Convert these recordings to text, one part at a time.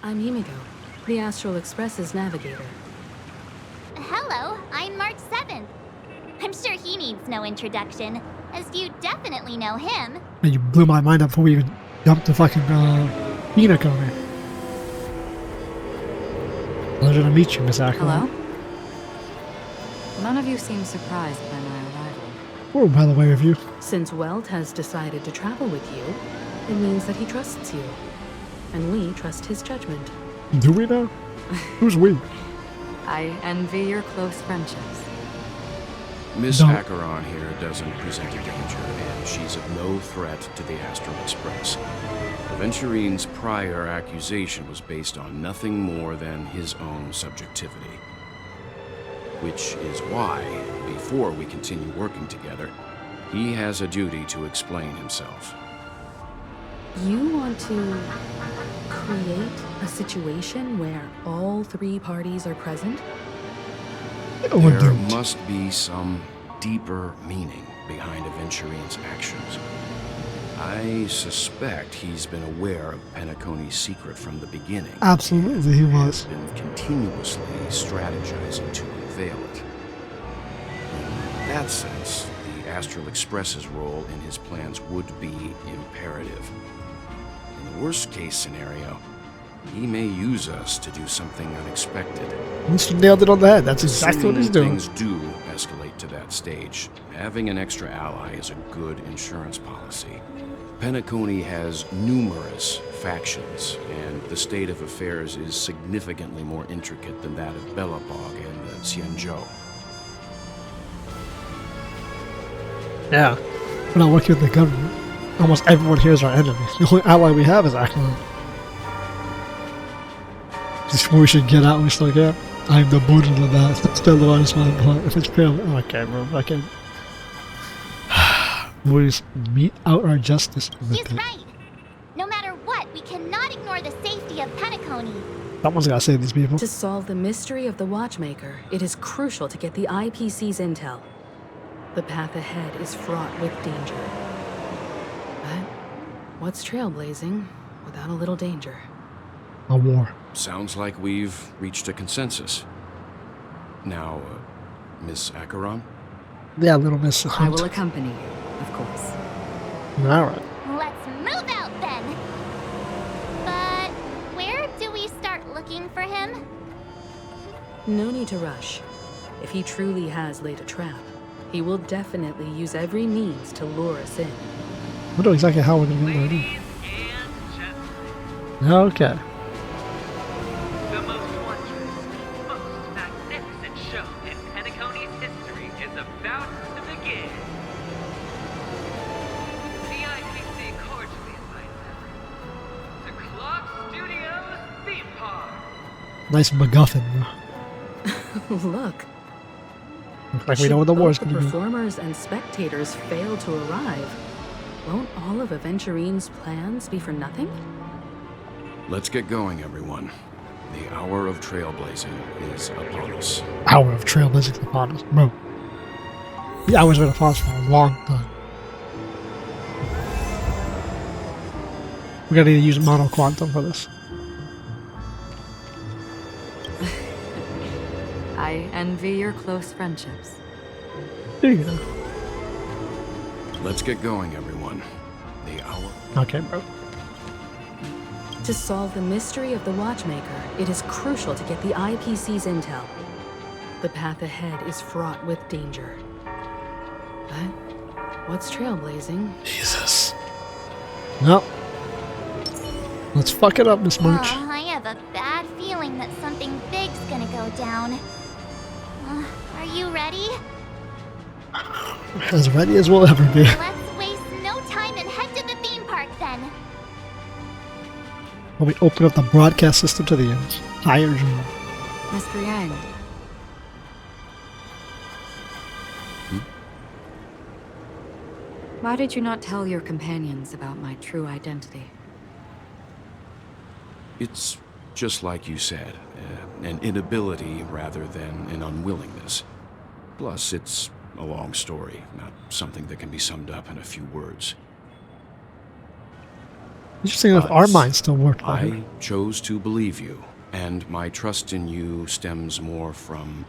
I'm Himiko, the Astral Express's navigator. Hello, I'm March 7th. I'm sure he needs no introduction, as you definitely know him. And you blew my mind up before we even jumped the fucking Penacony. Pleasure to meet you, Miss 𝐿𝐿𝐿. Hello? None of you seem surprised by my arrival. We're well aware of you. Since Welt has decided to travel with you, it means that he trusts you. And we trust his judgment. Do we now? Who's we? I envy your close friendships. Miss Don't. acheron here doesn't present a danger, and she's of no threat to the Astral Express. Aventurine's prior accusation was based on nothing more than his own subjectivity. Which is why, before we continue working together, he has a duty to explain himself. You want to create a situation where all three parties are present? Or There don't. must be some deeper meaning behind Aventurine's actions. I suspect he's been aware of Penacony's secret from the beginning. Absolutely, he was. Has been continuously strategizing to unveil it. In that sense, the Astral Express's role in his plans would be imperative. In the worst-case scenario, he may use us to do something unexpected. Mr. nailed it on the head. That's exactly what he's doing. Things do escalate to that stage. Having an extra ally is a good insurance policy. Penacony has numerous factions, and the state of affairs is significantly more intricate than that of Belobog and the Xianzhou. Yeah. We're not working with the government. Almost everyone here is our enemy. The only ally we have is acheron. Just we should get out, we still can. I'm the boot of the best. Still the one smile behind. If it's clear, okay, bro. I can. We just mete out our justice. He's right. No matter what, we cannot ignore the safety of Penacony. Someone's gotta save these people. To solve the mystery of the Watchmaker, it is crucial to get the IPC's intel. The path ahead is fraught with danger. But what's trailblazing without a little danger? A war. Sounds like we've reached a consensus. Now, Miss acheron? Yeah, little Miss I Hunt. will accompany you, of course. Alright. Let's move out then. But where do we start looking for him? No need to rush. If he truly has laid a trap, he will definitely use every means to lure us in. I don't know exactly how we're gonna get ready. Ladies and gentlemen, Okay. the most wondrous, most magnificent show in Penacony's history is about to begin. The IPC cordially invites everyone to Clock Studios Theme Park. Nice MacGuffin, bro. Look, Looks like we know what the war's both gonna the be. performers and spectators fail to arrive, won't all of Aventurine's plans be for nothing? Let's get going, everyone. The hour of trailblazing is upon us. Hour of trailblazing upon us, bro. The hour's been upon us for a long time. We're gonna need to use mono quantum for this. I envy your close friendships. There you go. Let's get going, everyone. The hour. Okay, bro. To solve the mystery of the Watchmaker, it is crucial to get the IPC's intel. The path ahead is fraught with danger. But what's trailblazing? Jesus. No. Let's fuck it up, Miss March. I have a bad feeling that something big's gonna go down. Are you ready? As ready as we'll ever be. Let's waste no time and head to the theme park then. When we open up the broadcast system to the entire room. Mr. Yang, why did you not tell your companions about my true identity? It's just like you said, an inability rather than an unwillingness. Plus, it's a long story, not something that can be summed up in a few words. Interesting if our minds still work. I chose to believe you, and my trust in you stems more from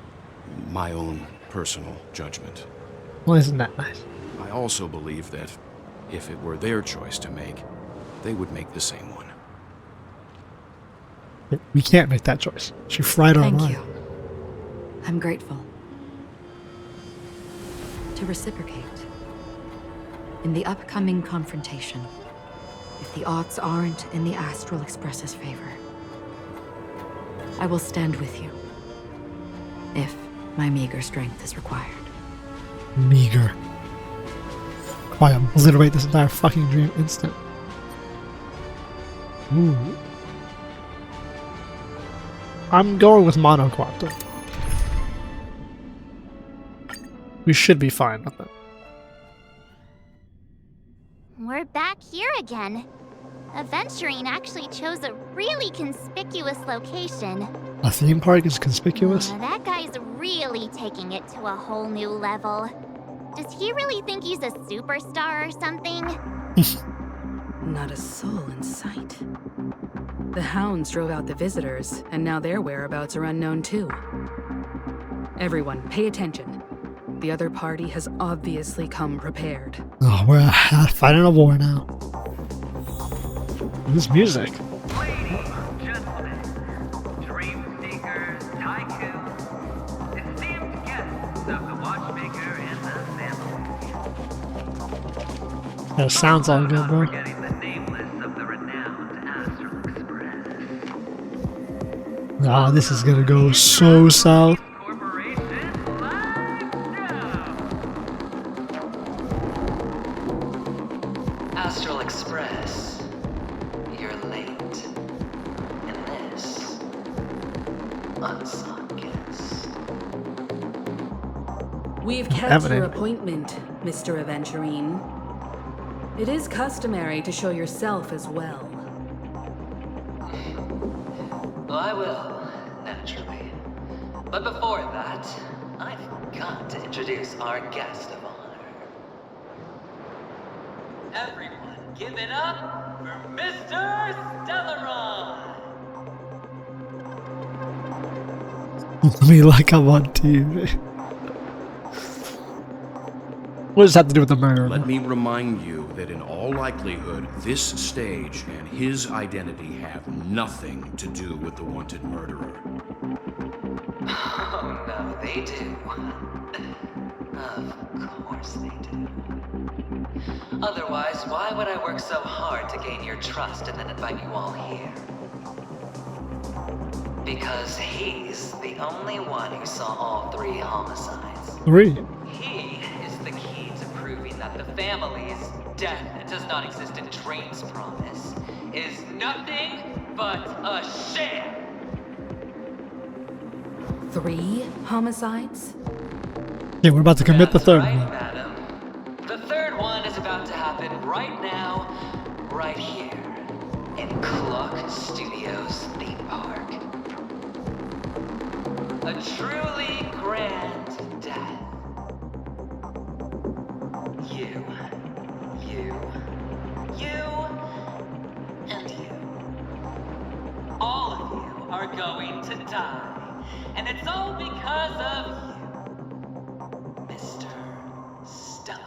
my own personal judgment. Well, isn't that nice? I also believe that if it were their choice to make, they would make the same one. We can't make that choice. She fried our Thank mind. you. I'm grateful. To reciprocate, in the upcoming confrontation, if the odds aren't in the Astral Express's favor, I will stand with you, if my meager strength is required. Meager. Why obliterate this entire fucking dream instant? Ooh. I'm going with Mono Quantum. We should be fine with it. We're back here again. Aventurine actually chose a really conspicuous location. A theme park is conspicuous? That guy's really taking it to a whole new level. Does he really think he's a superstar or something? Not a soul in sight. The hounds drove out the visitors, and now their whereabouts are unknown too. Everyone, pay attention. The other party has obviously come prepared. Oh, we're fighting a war now. This music. Ladies, gentlemen, dream seekers, tycoons, esteemed guests of the Watchmaker and the family. That sounds all good, bro. Forgetting the nameless of the renowned Astral Express. Ah, this is gonna go so south. Corporation, let's go! Astral Express, you're late. And this, unsung guest. We've kept Evident. your appointment, Mr. Aventurine. It is customary to show yourself as well. Well, I will, naturally. But before that, I've got to introduce our guest of honor. Everyone, give it up for Mr. 𝐿𝐴𝐿𝐴𝐿. I mean, like I'm on TV. What does that have to do with the murder? Let me remind you that in all likelihood, this stage and his identity have nothing to do with the wanted murderer. Oh, no, they do. Of course they do. Otherwise, why would I work so hard to gain your trust and then invite you all here? Because he's the only one who saw all 3 homicides. 3. He is the key to proving that the family's death that does not exist in Train's promise is nothing but a sham. 3 homicides? Yeah, we're about to commit the That's third right, one. madam. The third one is about to happen right now, right here, in 𝐂𝐿𝐴𝐿𝐴 Studios theme park. A truly grand death. You, and you. All of you are going to die. And it's all because of you, Mr. 𝐿𝐴𝐿𝐴𝐿.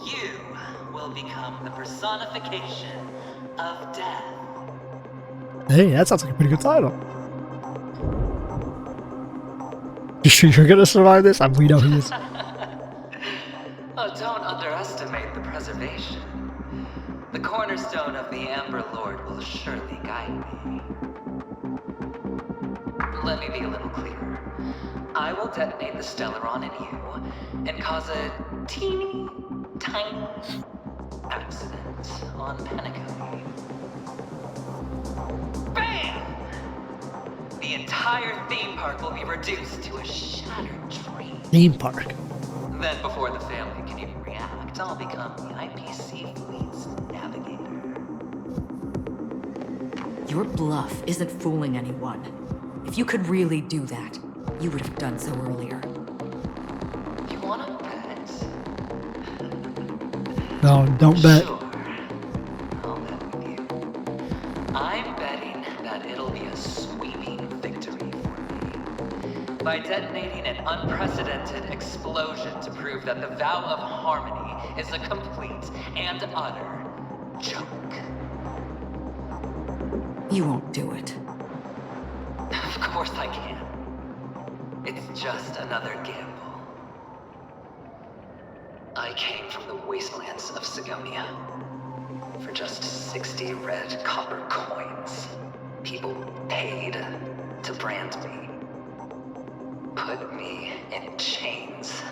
You will become the personification of death. Hey, that sounds like a pretty good title. You sure you're gonna survive this? We know he is. Oh, don't underestimate the preservation. The cornerstone of the Amber Lord will surely guide me. Let me be a little clearer. I will detonate the 𝐿𝐴𝐿𝐴𝐿 in you and cause a teeny, tiny accident on Penacony. Bam! The entire theme park will be reduced to a shattered dream. Theme park. Then, before the family can even react, I'll become the IPC fleet's navigator. Your bluff isn't fooling anyone. If you could really do that, you would have done so earlier. You wanna bet? No, don't bet. Sure. I'm betting that it'll be a sweeping victory for me. By detonating an unprecedented explosion to prove that the vow of harmony is a complete and utter joke. You won't do it. Of course I can. It's just another gamble. I came from the wastelands of 𝐂𝐿𝐼𝐿 for just 60 red copper coins. People paid to brand me. Put me in chains.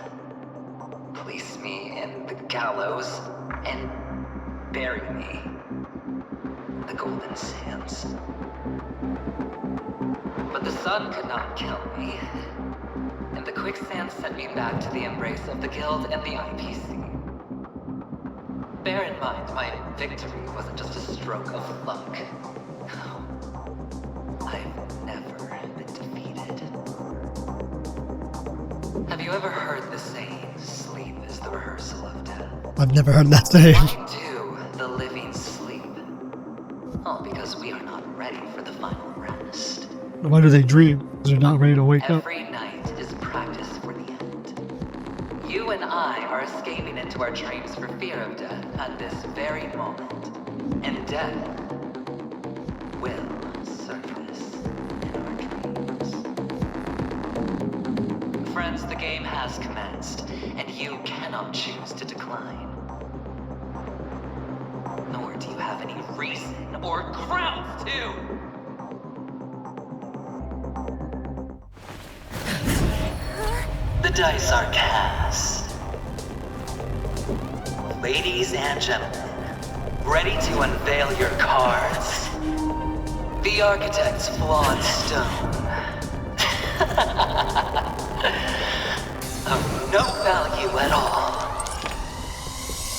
Place me in the gallows and bury me in the golden sands. But the sun could not kill me, and the quicksand sent me back to the embrace of the guild and the IPC. Bear in mind, my victory wasn't just a stroke of luck. I've never been defeated. Have you ever heard the saying, sleep is the rehearsal of death? I've never heard that saying. Why do the living sleep? Oh, because we are not ready for the final rest. Why do they dream? Because they're not ready to wake up. Every night is practice for the end. You and I are escaping into our dreams for fear of death at this very moment. And death will surface in our dreams. Friends, the game has commenced, and you cannot choose to decline. Nor do you have any reason or grounds to. The dice are cast. Ladies and gentlemen, ready to unveil your cards? The architect's flawed stone. Of no value at all.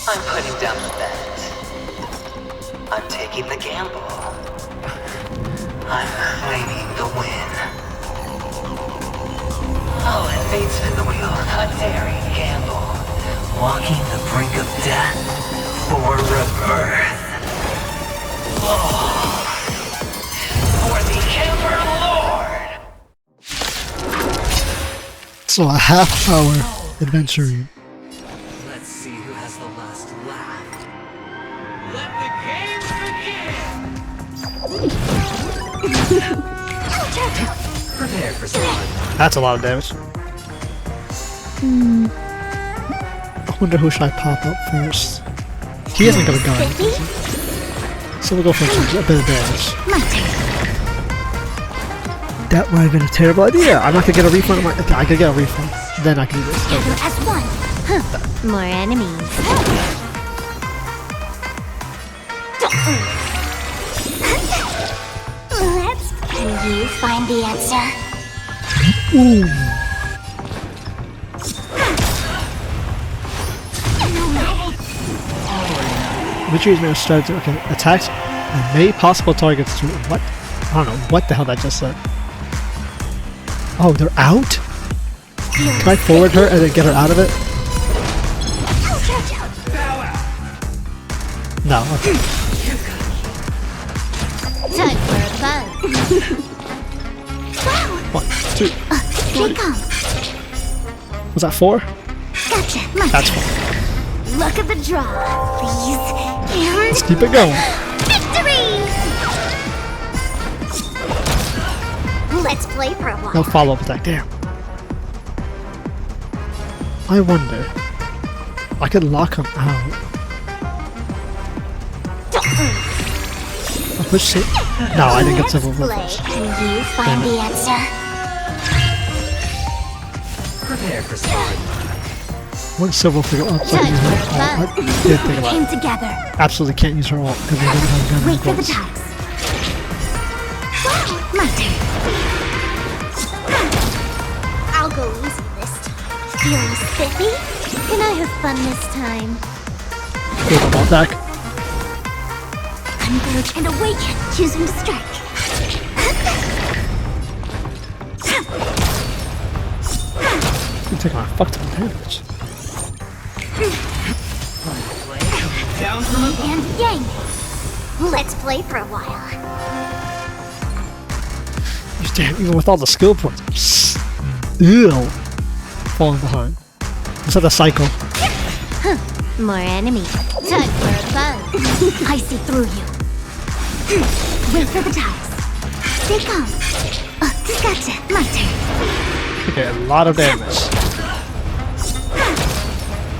I'm putting down the bet. I'm taking the gamble. I'm claiming the win. Oh, and fate spin the wheel, a daring gamble. Walking the brink of death for rebirth. Oh, for the Ember Lord! So a half-hour Aventurine. Let's see who has the last laugh. Let the game begin! Prepare for slaughter. That's a lot of damage. I wonder who should I pop up first. He hasn't got a gun. So we'll go for a bit of damage. That would have been a terrible idea. I'm not gonna get a refund. I could get a refund. Then I can do this. Gather as one. More enemies. Can you find the answer? Ooh. Aventurines may have started to attacks and may possible targets to what? I don't know what the hell that just said. Oh, they're out? Can I forward her and then get her out of it? No, okay. Time for a buzz. 1, 2. They come. Was that 4? Gotcha. That's 4. Look at the draw, please. Let's keep it going. Victory! Let's play for a while. No follow-up attack. Damn. I wonder. I could lock him out. I'll push it. No, I didn't get civil Let's play. first. Can you find the answer? Prepare for slaughter. One civil figure up so I can use my ult. I didn't think about Came it. together. Absolutely can't use her ult because we don't have a gun Wait in for the place. tags. My turn. I'll go easy this time. Feeling spiffy? Can I have fun this time? Take the ball back. Converge and awaken, choosing to strike. I'm taking a fuck ton of damage. Down from above. And yang. Let's play for a while. Damn, even with all the skill points, I'm still falling behind. It's like a cycle. More enemies. Time for a buzz. I see through you. Wait for the dice. Stay calm. Gotcha. My turn. Okay, a lot of damage.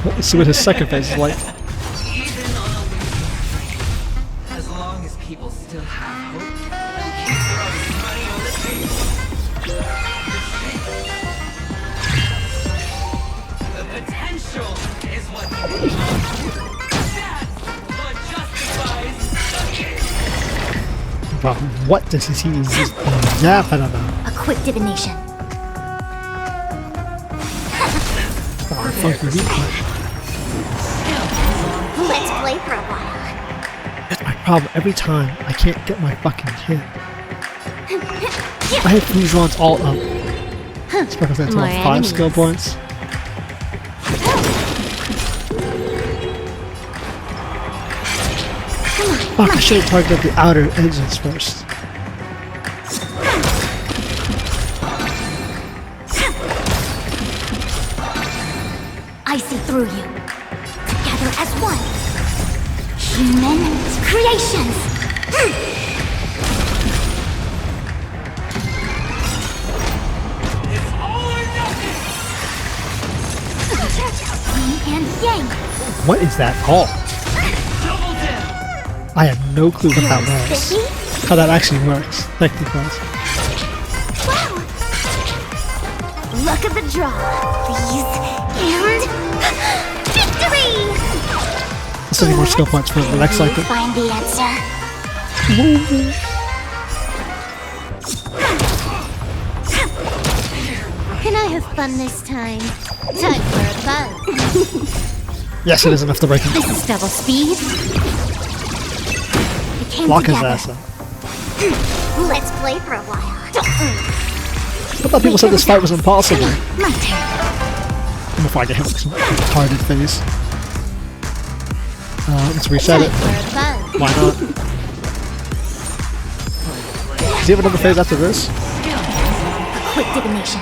Let's see what his second phase is like. Even on a losing, as long as people still have hope, they'll keep throwing money on the table. The potential is what that's what justifies the kick. But what does he see? Yeah, I don't know. A quick divination. Oh, fucking weak. Let's play for a while. That's my problem. Every time I can't get my fucking hit. I hit these ones all up. It's because that's More about 5 enemies. skill points. Fuck, I should have targeted the outer edges first. I see through you. Together as one. Human creations. It's all or nothing. Yin and yang. What is that called? Double down. I have no clue what that Feeling was. spiffy? How that actually works, technically. Wow. Luck of the draw. Please. And victory! Let's any more skill points for the next cycle. Find the answer. Can I have fun this time? Time for a buzz. Yes, it is enough to break him. This is double speed. We came Lock his together. ass up. Let's play for a while. I thought people said this fight was impossible. My turn. Before I get hit with some retarded phase. Let's reset it. Time for a buzz. Why not? Does he have another phase after this? A quick divination.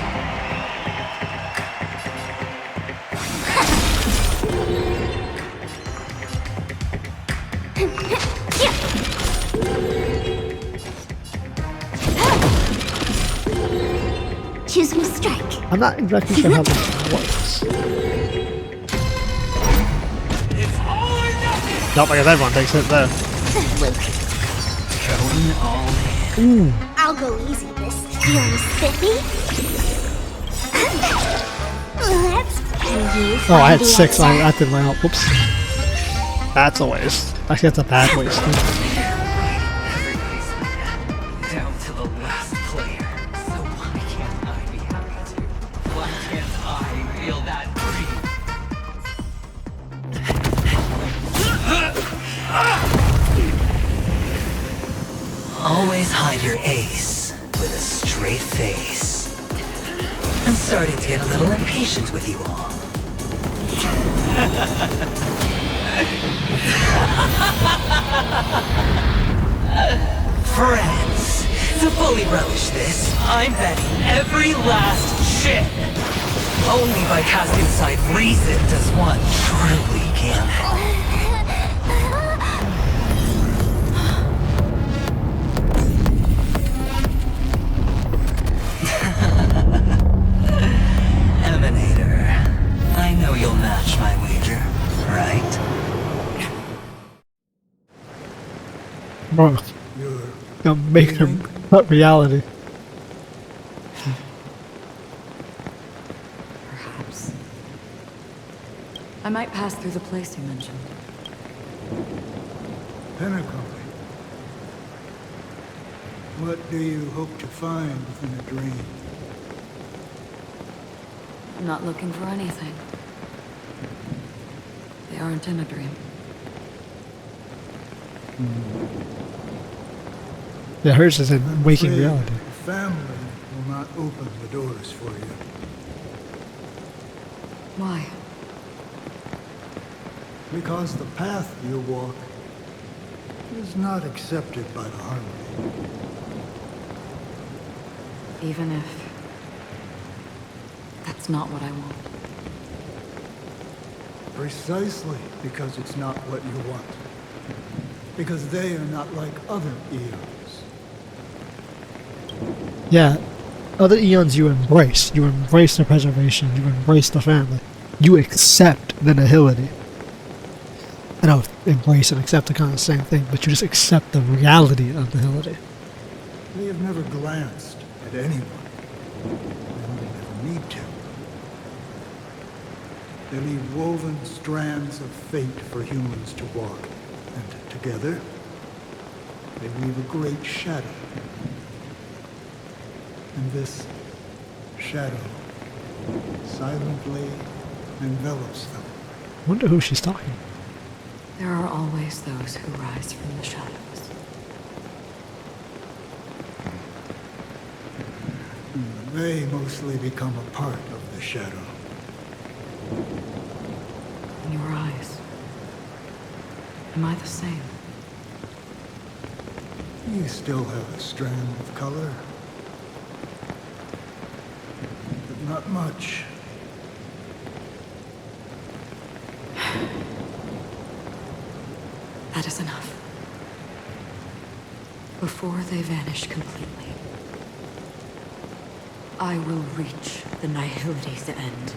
Choose me strike. I'm not exactly sure how this works. It's all or nothing. Nope, I guess everyone takes it there. Going all in. Ooh. I'll go easy this. Feeling spiffy? Let's you Oh, I had find the 6. answer. I did my help. Whoops. That's a waste. Actually, that's a bad waste. Everybody's down to the last player. So why can't I be happy too? Why can't I feel that breathe? Always hide your ace with a straight face. I'm starting to get a little impatient with you all. Friends, to fully relish this, I'm betting every last chip. Only by casting aside reason does one truly gamble. Emanator, I know you'll match my wager, right? Bro, gonna make him cut reality. Perhaps. I might pass through the place you mentioned. Penacony. What do you hope to find within a dream? I'm not looking for anything. They aren't in a dream. Yeah, hers is in waking Afraid reality. the family will not open the doors for you. Why? Because the path you walk is not accepted by the Harmony. Even if that's not what I want. Precisely because it's not what you want. Because they are not like other eons. Yeah, other eons you embrace. You embrace the preservation. You embrace the family. You accept the nihility. I know embrace and accept are kind of the same thing, but you just accept the reality of nihility. They have never glanced at anyone. And they never need to. They leave woven strands of fate for humans to walk. And together, they weave a great shadow. And this shadow silently envelops them. I wonder who she's talking about. There are always those who rise from the shadows. They mostly become a part of the shadow. In your eyes, am I the same? You still have a strand of color. But not much. That is enough. Before they vanish completely, I will reach the nihility's end.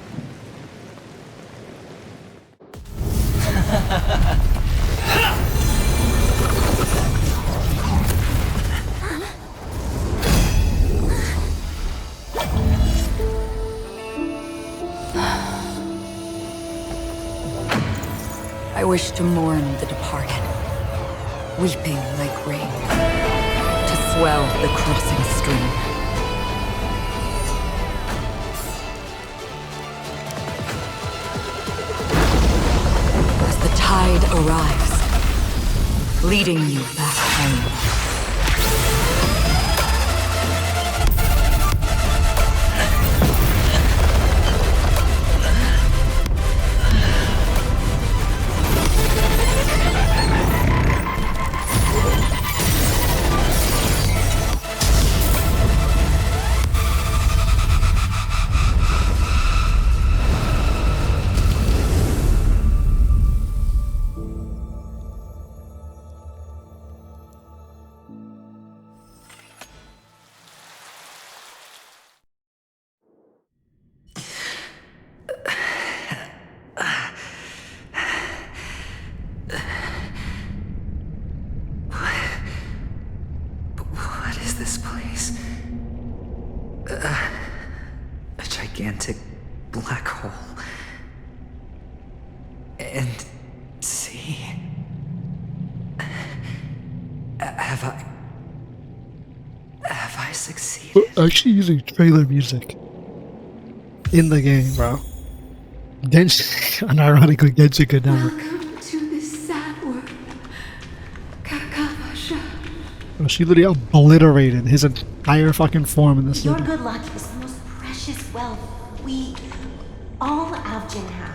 I wish to mourn the departed, weeping like rain, to swell the crossing stream. As the tide arrives, leading you back home. Gigantic black hole. And see, have I succeeded? We're actually using trailer music in the game, bro. Unironically, Genshin Impact. Welcome to this sad world, 𝐂𝐿𝐴𝐻. Bro, she literally obliterated his entire fucking form in this Your city. good luck is the most precious wealth we, all 𝐿𝐿𝐴𝐻 have.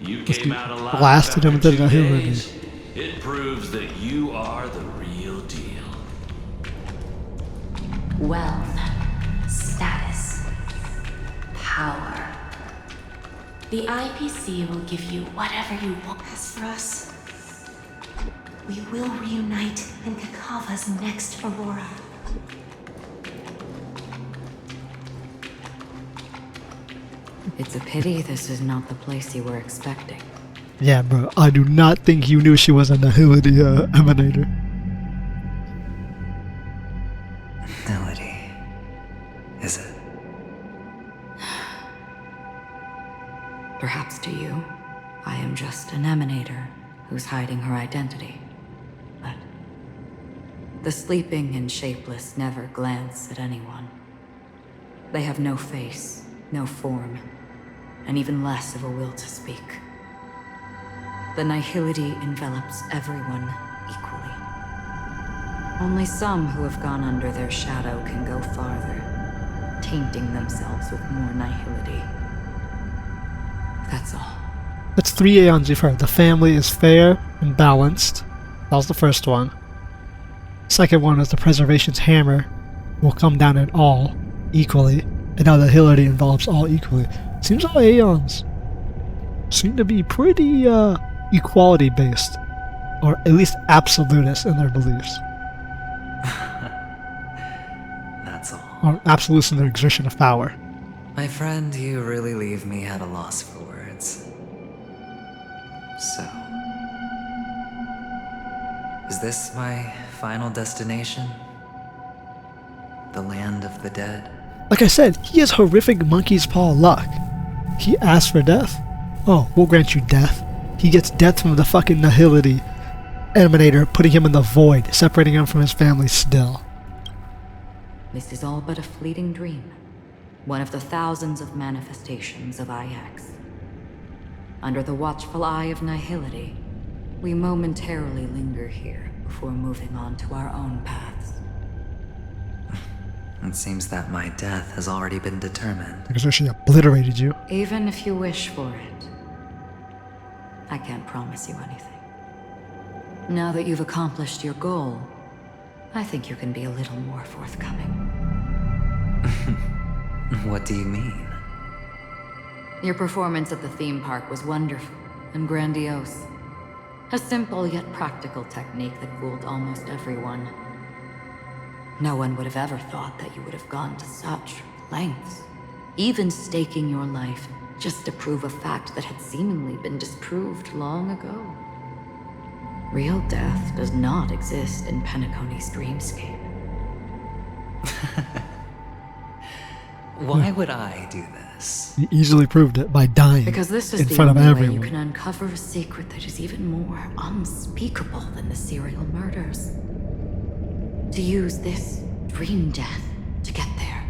You came out alive Blasted him after into the 2 hill. days. It proves that you are the real deal. Wealth, status, power. The IPC will give you whatever you want. As for us, we will reunite in Kakava's next Aurora. It's a pity this is not the place you were expecting. Yeah, bro. I do not think you knew she was a nihility emanator. Melody. Is it? Perhaps to you, I am just an emanator who's hiding her identity. But the sleeping and shapeless never glance at anyone. They have no face, no form, and even less of a will to speak. The nihility envelops everyone equally. Only some who have gone under their shadow can go farther, tainting themselves with more nihility. That's all. That's 3 aeons you've heard. The family is fair and balanced. That was the first one. Second one is the preservation's hammer will come down at all equally. And now the hilarity involves all equally. Seems all aeons seem to be pretty equality based. Or at least absolutist in their beliefs. That's all. Or absolutist in their exertion of power. My friend, you really leave me at a loss for words. So, is this my final destination? The land of the dead? Like I said, he has horrific monkey's paw luck. He asks for death. Oh, we'll grant you death. He gets death from the fucking nihility emanator, putting him in the void, separating him from his family still. This is all but a fleeting dream. One of the thousands of manifestations of 𝐼𝐻. Under the watchful eye of nihility, we momentarily linger here before moving on to our own paths. It seems that my death has already been determined. Because she obliterated you. Even if you wish for it, I can't promise you anything. Now that you've accomplished your goal, I think you can be a little more forthcoming. What do you mean? Your performance at the theme park was wonderful and grandiose. A simple yet practical technique that fooled almost everyone. No one would have ever thought that you would have gone to such lengths, even staking your life just to prove a fact that had seemingly been disproved long ago. Real death does not exist in Penacony's dreamscape. Why would I do this? You easily proved it by dying Because this is in the front of only way everyone. you can uncover a secret that is even more unspeakable than the serial murders. To use this dream death to get there.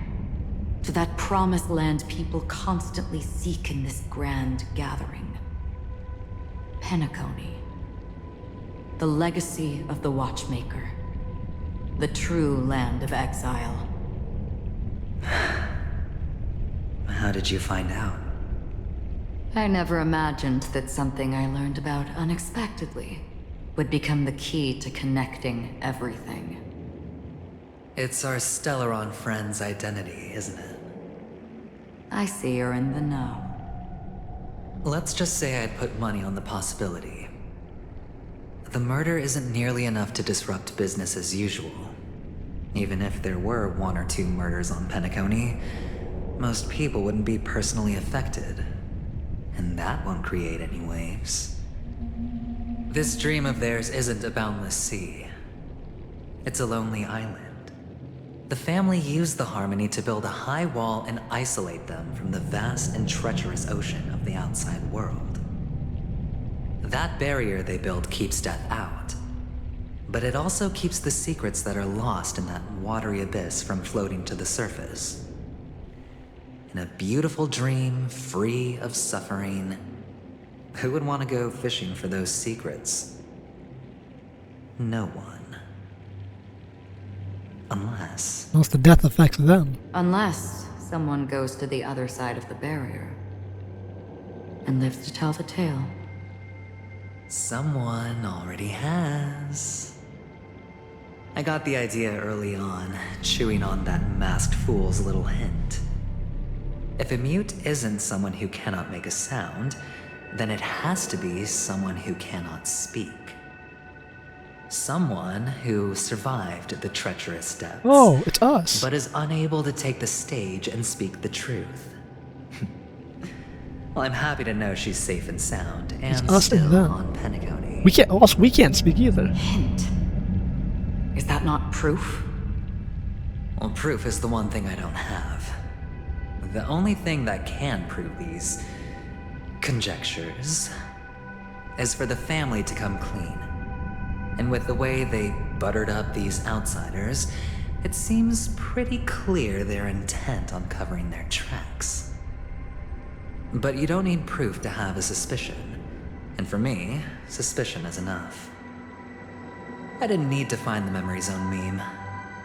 To that promised land people constantly seek in this grand gathering. Penacony. The legacy of the Watchmaker. The true land of exile. How did you find out? I never imagined that something I learned about unexpectedly would become the key to connecting everything. It's our Stellaron friend's identity, isn't it? I see you're in the know. Let's just say I'd put money on the possibility. The murder isn't nearly enough to disrupt business as usual. Even if there were 1 or 2 murders on Penacony, most people wouldn't be personally affected. And that won't create any waves. This dream of theirs isn't a boundless sea. It's a lonely island. The family used the Harmony to build a high wall and isolate them from the vast and treacherous ocean of the outside world. That barrier they built keeps death out, but it also keeps the secrets that are lost in that watery abyss from floating to the surface. In a beautiful dream, free of suffering, who would want to go fishing for those secrets? No one. Unless the death affects them. Unless someone goes to the other side of the barrier and lives to tell the tale. someone already has. I got the idea early on, chewing on that masked fool's little hint. If a mute isn't someone who cannot make a sound, then it has to be someone who cannot speak. Someone who survived the treacherous depths. Oh, it's us. But is unable to take the stage and speak the truth. Well, I'm happy to know she's safe and sound, and It's us and still them. on Penacony. We can't speak either. Hint. Is that not proof? Well, proof is the one thing I don't have. The only thing that can prove these conjectures is for the family to come clean. And with the way they buttered up these outsiders, it seems pretty clear they're intent on covering their tracks. But you don't need proof to have a suspicion. And for me, suspicion is enough. I didn't need to find the memory zone meme.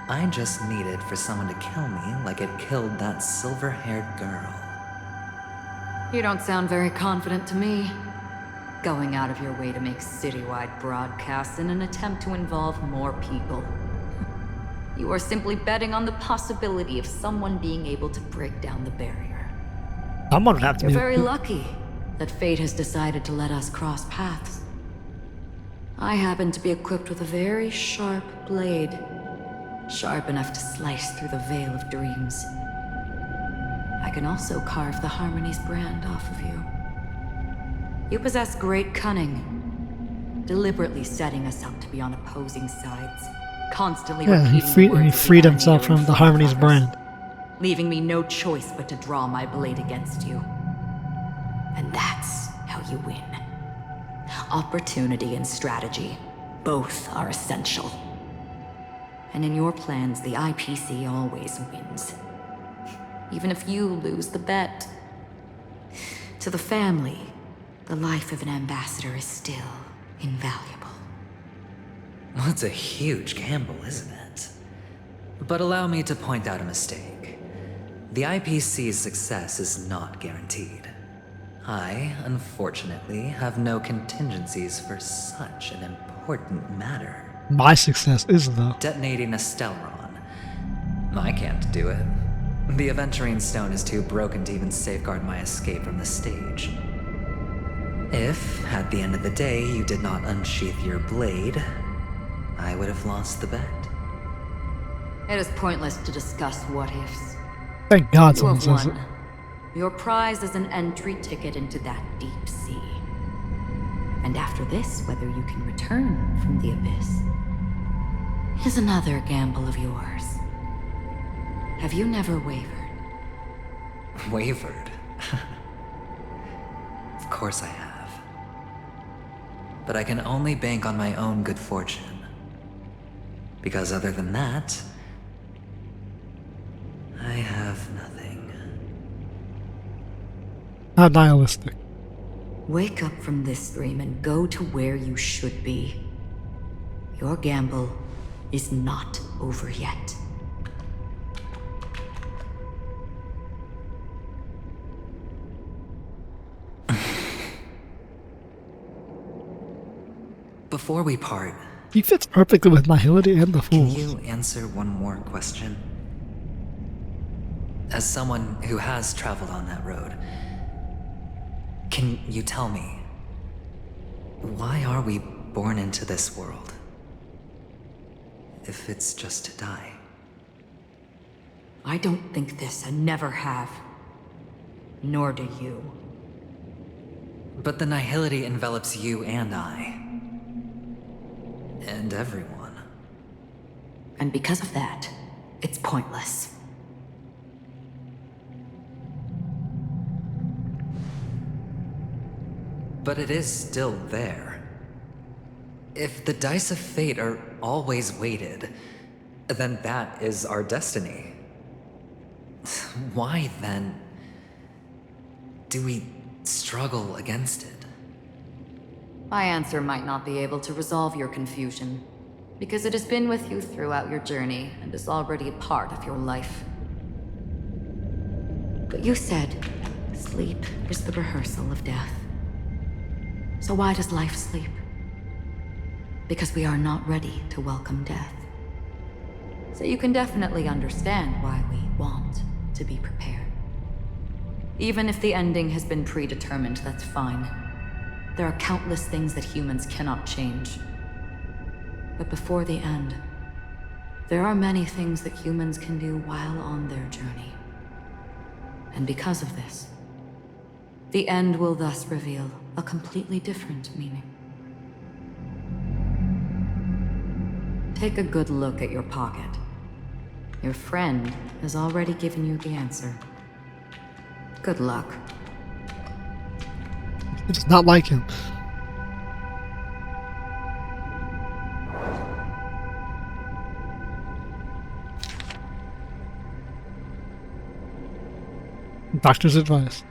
I just needed for someone to kill me like it killed that silver-haired girl. You don't sound very confident to me. Going out of your way to make citywide broadcasts in an attempt to involve more people. You are simply betting on the possibility of someone being able to break down the barrier. Someone would have to You're be. very lucky that fate has decided to let us cross paths. I happen to be equipped with a very sharp blade, sharp enough to slice through the veil of dreams. I can also carve the Harmony's brand off of you. You possess great cunning, deliberately setting us up to be on opposing sides, constantly repeating the words he of the freed enemy himself from the in Harmony's front of us, brand. leaving me no choice but to draw my blade against you. And that's how you win. Opportunity and strategy, both are essential. And in your plans, the IPC always wins. Even if you lose the bet. To the family, the life of an ambassador is still invaluable. Well, it's a huge gamble, isn't it? But allow me to point out a mistake. The IPC's success is not guaranteed. I, unfortunately, have no contingencies for such an important matter. My success is, though. Detonating a 𝐙𝐿𝐴ron. I can't do it. The Aventurine stone is too broken to even safeguard my escape from the stage. If, at the end of the day, you did not unsheath your blade, I would have lost the bet. It is pointless to discuss what-ifs. Thank God You someone have says it. won. Your prize is an entry ticket into that deep sea. And after this, whether you can return from the abyss is another gamble of yours. Have you never wavered? Wavered? Of course I have. But I can only bank on my own good fortune. Because other than that, I have nothing. How nihilistic. Wake up from this dream and go to where you should be. Your gamble is not over yet. Before we part, He fits perfectly with Nihility and the can Fools. you answer one more question? As someone who has traveled on that road, can you tell me, why are we born into this world? If it's just to die. I don't think this and never have. Nor do you. But the nihility envelops you and I. And everyone. And because of that, it's pointless. But it is still there. If the dice of fate are always weighted, then that is our destiny. Why then do we struggle against it? My answer might not be able to resolve your confusion, because it has been with you throughout your journey and is already a part of your life. But you said, sleep is the rehearsal of death. So why does life sleep? Because we are not ready to welcome death. So you can definitely understand why we want to be prepared. Even if the ending has been predetermined, that's fine. There are countless things that humans cannot change. But before the end, there are many things that humans can do while on their journey. And because of this, the end will thus reveal a completely different meaning. Take a good look at your pocket. Your friend has already given you the answer. Good luck. It's not like him. Doctor's advice.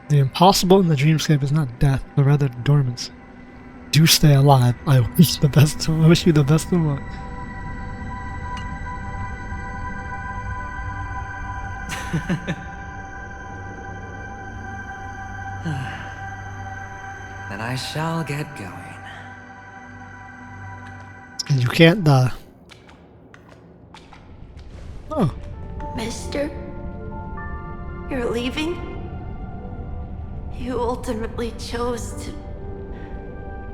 The impossible in the dreamscape is not death, but rather dormancy. Do stay alive. I wish you the best of luck. I shall get going. And you can't die. Oh. Mister? You're leaving? You ultimately chose to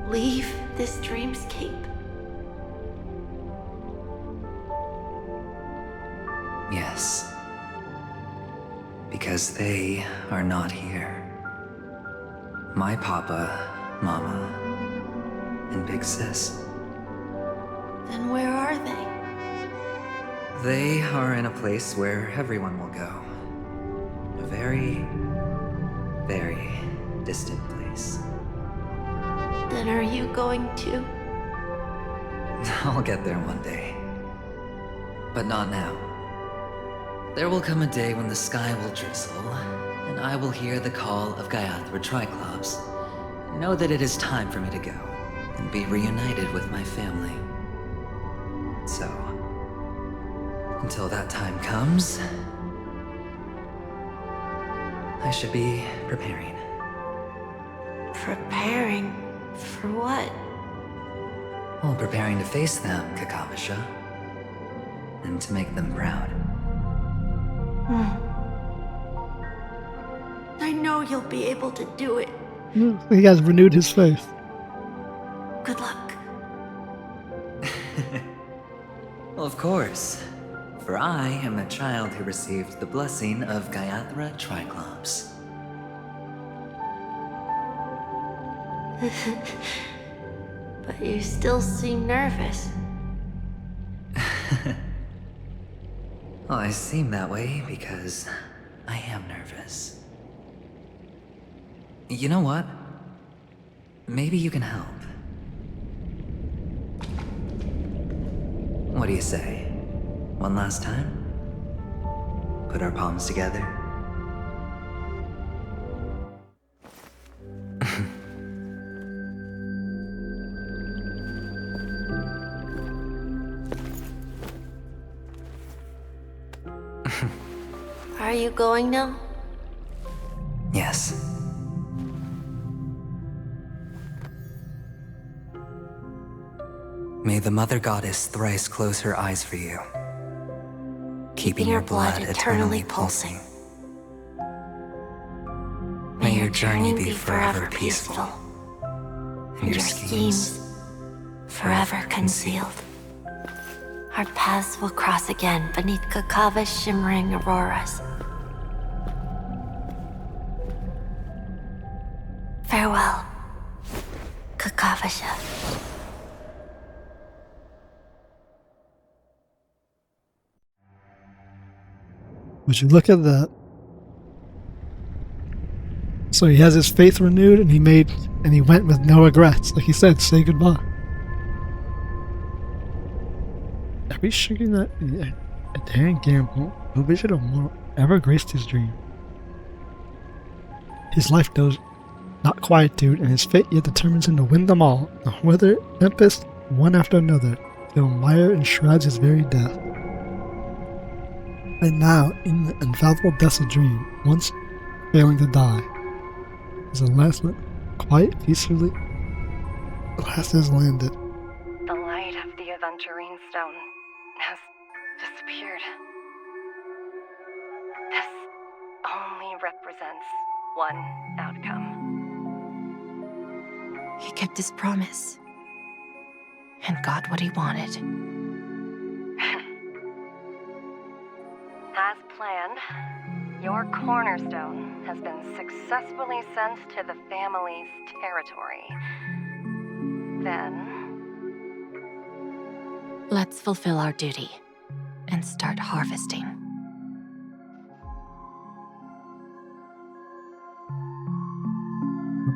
leave this dreamscape? Yes. Because they are not here. My papa, mama, and big sis. Then where are they? They are in a place where everyone will go. A very, very distant place. Then are you going to? I'll get there one day. But not now. There will come a day when the sky will drizzle, and I will hear the call of 𝐒𝐿𝐼𝐻𝐿𝐼, know that it is time for me to go, and be reunited with my family. So, until that time comes, I should be preparing. Preparing for what? Well, preparing to face them, 𝐒𝐿𝐼𝐻𝐿𝐼, and to make them proud. I know you'll be able to do it. He has renewed his faith. Good luck. Well, of course. For I am the child who received the blessing of 𝐒𝐿𝐼𝐻𝐿𝐼. But you still seem nervous. Well, I seem that way because I am nervous. You know what? Maybe you can help. What do you say? One last time? Put our palms together? Are you going now? Yes. May the Mother Goddess thrice close her eyes for you, keeping your blood eternally pulsing. May your journey be forever peaceful, and your schemes forever concealed. Our paths will cross again beneath 𝐒𝐿𝐼𝐻's shimmering auroras. Farewell, 𝐒𝐿𝐼𝐻𝐿𝐼. Would you look at that? So he has his faith renewed, and he went with no regrets. Like he said, say goodbye. Are we shooting that? A daring gamble. No vision of more ever graced his dream. His life knows not quietude, and his fate yet determines him to win them all. The weather, tempest, one after another, till mire enshrouds his very death. And now, in the infallible depths of dream, once failing to die, as the last went quiet, peacefully, the last has landed. The light of the Aventurine stone has disappeared. This only represents one outcome. He kept his promise and got what he wanted. As planned, your cornerstone has been successfully sent to the family's territory. Then, Let's fulfill our duty and start harvesting.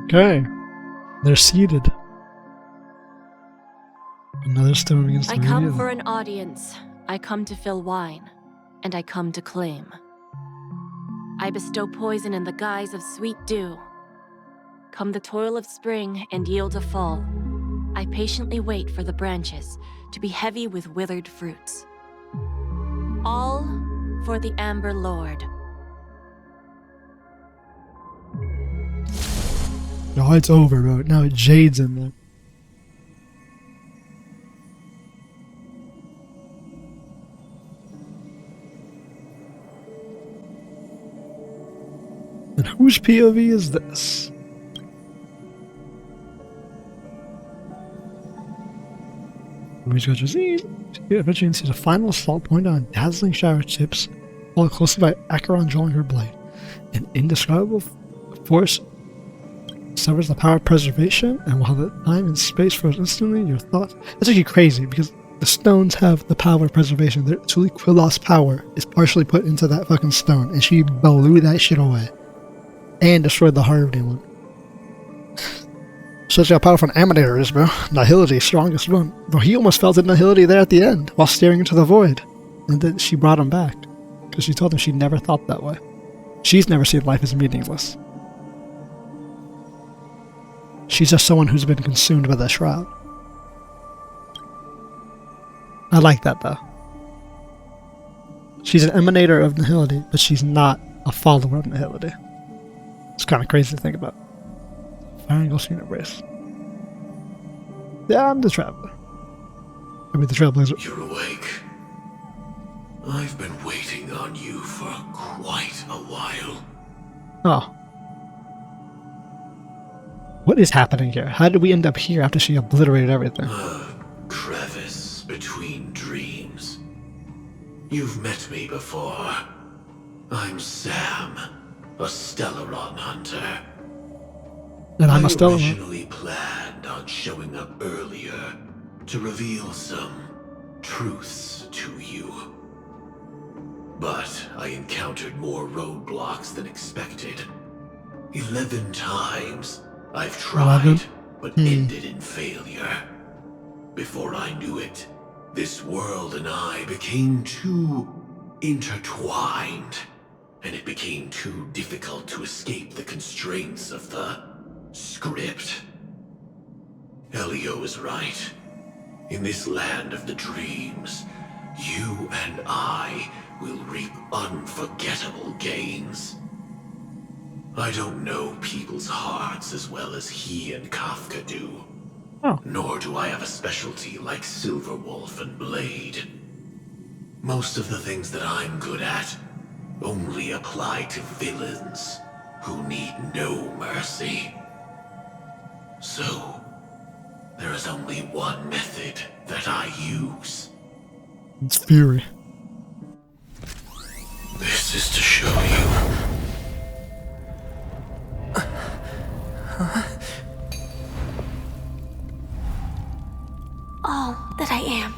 Okay. They're seated. Another stone against the I come radiant. for an audience. I come to fill wine, and I come to claim. I bestow poison in the guise of sweet dew. Come the toil of spring and yield a fall. I patiently wait for the branches to be heavy with withered fruits. All for the Amber Lord. No, it's over, bro. Now Jade's in there. And whose POV is this? Aventurine sees a final assault point on a dazzling shower of chips, followed closely by 𝐿𝐴cheron drawing her blade. An indescribable force severs the power of preservation, and while the time and space froze instantly, your thoughts... That's actually crazy, because the stones have the power of preservation. Truly, 𝐿𝐴cheron's power is partially put into that fucking stone, and she blew that shit away. And destroyed the heart of demon. Such how powerful an Aventurine is, bro. Nihility, strongest one. Bro, he almost felt Nihility there at the end, while staring into the void. And then she brought him back. Because she told him she never thought that way. She's never seen life as meaningless. She's just someone who's been consumed by the shroud. I like that, though. She's an emanator of Nihility, but she's not a follower of Nihility. It's kind of crazy to think about. Fire and Ghost Embrace. Yeah, I'm the Traveler. I mean, the Trailblazer. You're awake. I've been waiting on you for quite a while. Oh. What is happening here? How did we end up here after she obliterated everything? A crevice between dreams. You've met me before. I'm Sam, a Stellaron hunter. And I'm a I Stellaron. originally planned on showing up earlier to reveal some truths to you. But I encountered more roadblocks than expected. 11 times I've tried, but ended in failure. Before I knew it, this world and I became too intertwined, and it became too difficult to escape the constraints of the script. Elio is right. In this land of the dreams, you and I will reap unforgettable gains. I don't know people's hearts as well as he and Kafka do. Oh. Nor do I have a specialty like Silverwolf and Blade. Most of the things that I'm good at only apply to villains who need no mercy. So, there is only one method that I use. It's Fury. This is to show you. All that I am.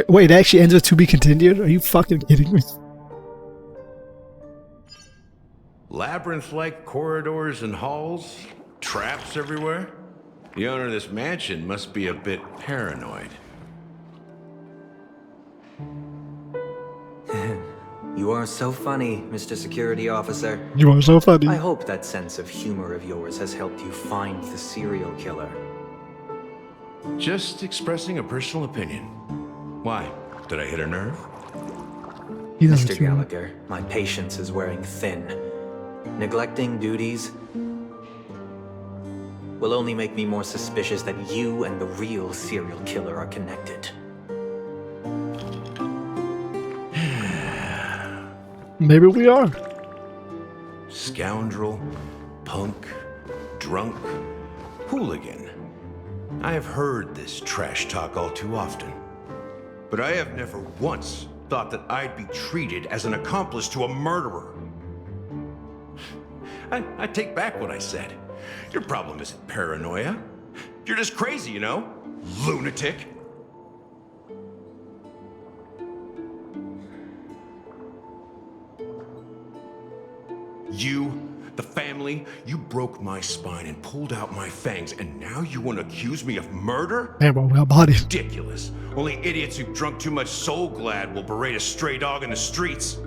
Wait, it actually ends with to be continued? Are you fucking kidding me? Labyrinth-like corridors and halls, traps everywhere. The owner of this mansion must be a bit paranoid. You are so funny, Mr. Security Officer. You are so funny. I hope that sense of humor of yours has helped you find the serial killer. Just expressing a personal opinion. Why? Did I hit a nerve? Mr. Gallagher, my patience is wearing thin. Neglecting duties will only make me more suspicious that you and the real serial killer are connected. Maybe we are. Scoundrel, punk, drunk, hooligan. I have heard this trash talk all too often. But I have never once thought that I'd be treated as an accomplice to a murderer. I take back what I said. Your problem isn't paranoia. You're just crazy, you know? Lunatic. You, the family, you broke my spine and pulled out my fangs, and now you want to accuse me of murder? Damn, bro, we got bodies. Ridiculous. Only idiots who've drunk too much Soul Glad will berate a stray dog in the streets.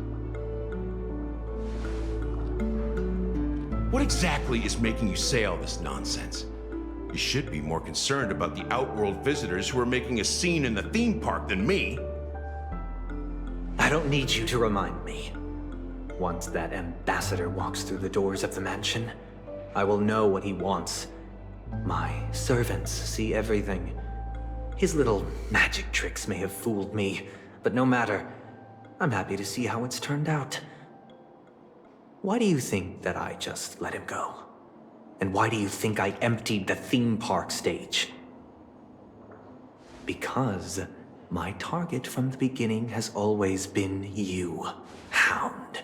What exactly is making you say all this nonsense? You should be more concerned about the Outworld visitors who are making a scene in the theme park than me. I don't need you to remind me. Once that ambassador walks through the doors of the mansion, I will know what he wants. My servants see everything. His little magic tricks may have fooled me, but no matter. I'm happy to see how it's turned out. Why do you think that I just let him go? And why do you think I emptied the theme park stage? Because my target from the beginning has always been you, Hound.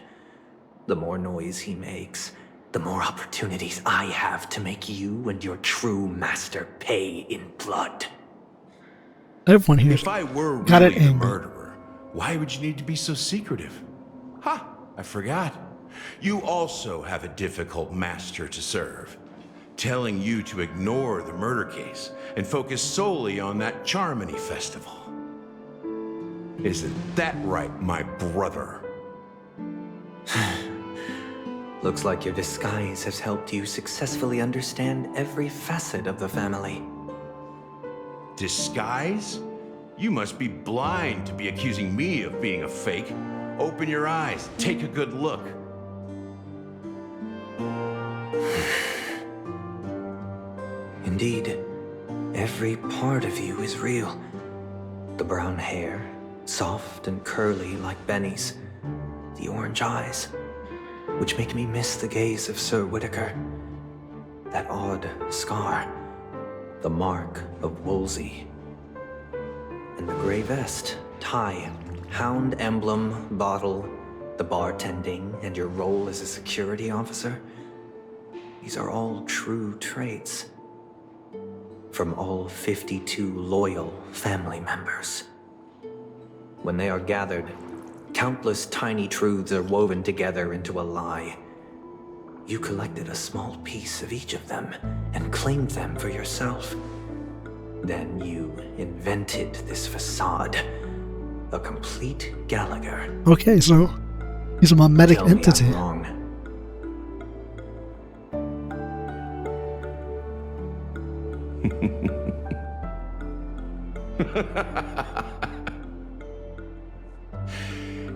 The more noise he makes, the more opportunities I have to make you and your true master pay in blood. Everyone here If I were got really it the angle. murderer, why would you need to be so secretive? Ha! I forgot. You also have a difficult master to serve, telling you to ignore the murder case and focus solely on that Charmony festival. Isn't that right, my brother? Looks like your disguise has helped you successfully understand every facet of the family. Disguise? You must be blind to be accusing me of being a fake. Open your eyes, take a good look. Indeed, every part of you is real. The brown hair, soft and curly like Benny's. The orange eyes, which make me miss the gaze of Sir Whitaker. That odd scar, the mark of Wolsey. And the gray vest, tie, hound emblem, bottle, the bartending, and your role as a security officer. These are all true traits. From all 52 loyal family members. When they are gathered, countless tiny truths are woven together into a lie. You collected a small piece of each of them and claimed them for yourself. Then you invented this facade, a complete Gallagher. Okay, so he's a mimetic Tell me entity. I'm wrong.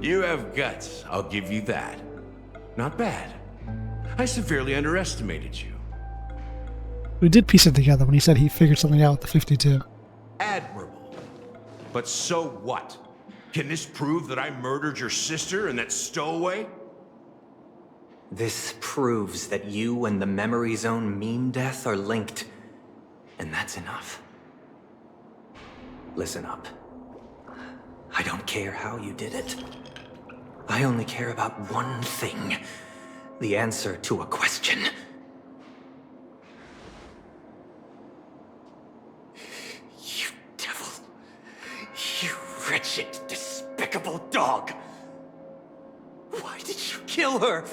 You have guts, I'll give you that. Not bad. I severely underestimated you. We did piece it together when he said he figured something out with the 52. Admirable. But so what? Can this prove that I murdered your sister and that stowaway? This proves that you and the Memory Zone meme death are linked. And that's enough. Listen up. I don't care how you did it. I only care about one thing. The answer to a question. You devil. You wretched, despicable dog. Why did you kill her?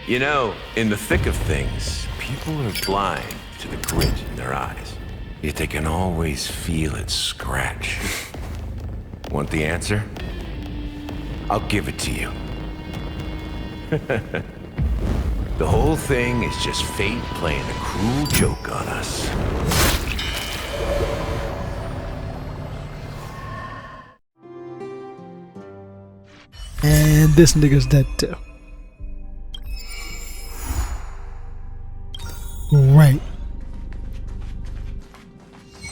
You know, in the thick of things, people are blind to the grit in their eyes. Yet they can always feel it scratch. Want the answer? I'll give it to you. The whole thing is just fate playing a cruel joke on us. And this nigga's dead too. Great.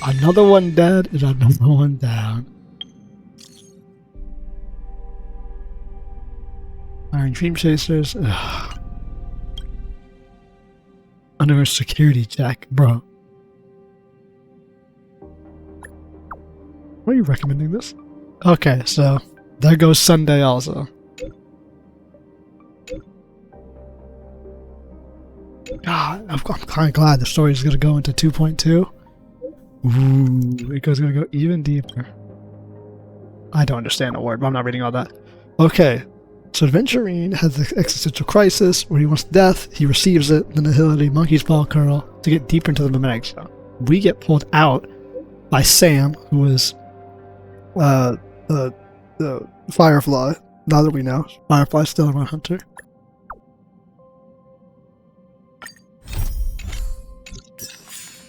Another one dead and another one down. Iron Dream Chasers. Ugh. Under a security check, bro. Why are you recommending this? Okay, so there goes Sunday also. God, I'm kind of glad the story is going to go into 2.2. Ooh, it goes going to go even deeper. I don't understand a word, but I'm not reading all that. Okay, so Aventurine has an existential crisis where he wants death, he receives it, then the ability Monkey's Ball Curl to get deeper into the mimetic zone. We get pulled out by Sam, who is the Firefly. Now that we know, Firefly's still a hunter.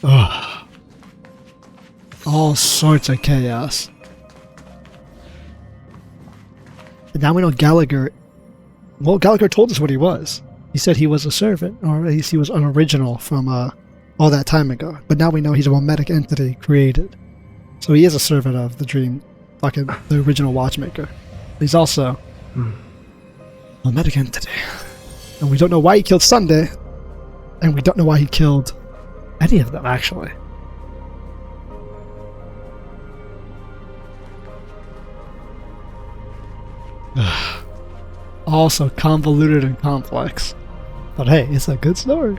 Ugh. All sorts of chaos. And now we know Gallagher. Well, Gallagher told us what he was. He said he was a servant, or at least he was an original from all that time ago. But now we know he's a memetic entity created. So he is a servant of the dream, fucking the original Watchmaker. He's also a memetic entity. And we don't know why he killed Sunday. And we don't know why he killed any of them, actually. Also convoluted and complex. But hey, it's a good story.